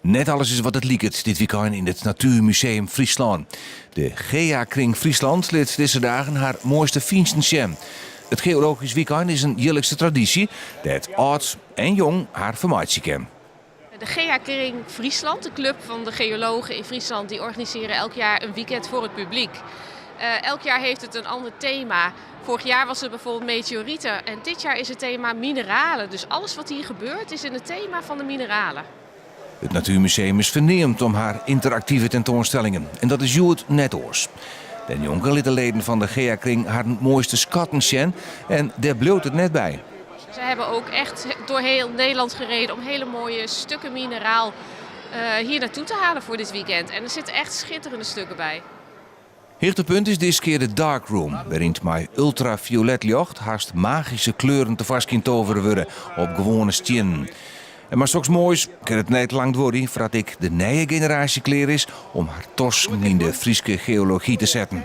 Net alles is wat het lieket dit weekend in het Natuurmuseum Friesland. De Gea-kring Friesland liet deze dagen haar mooiste vindsten zien. Het geologisch weekend is een jaarlijkse traditie dat oud en jong haar formatie kennen. De Gea-kring Friesland, de club van de geologen in Friesland, die organiseren elk jaar een weekend voor het publiek. Elk jaar heeft het een ander thema. Vorig jaar was het bijvoorbeeld meteorieten en dit jaar is het thema mineralen. Dus alles wat hier gebeurt is in het thema van de mineralen. Het Natuurmuseum is verneemd om haar interactieve tentoonstellingen. En dat is Joet net oors. De jonge leden van de Gea-kring haar mooiste schatten zien en daar bloot het net bij. Ze hebben ook echt door heel Nederland gereden om hele mooie stukken mineraal hier naartoe te halen voor dit weekend. En er zitten echt schitterende stukken bij. Hoogtepunt is deze keer de Darkroom, waarin met ultraviolet licht haast magische kleuren te vast kan toveren worden op gewone stenen. En maar straks moois kan het niet lang worden voordat ik de nieuwe generatie klaar is om haar tos in de Friese geologie te zetten.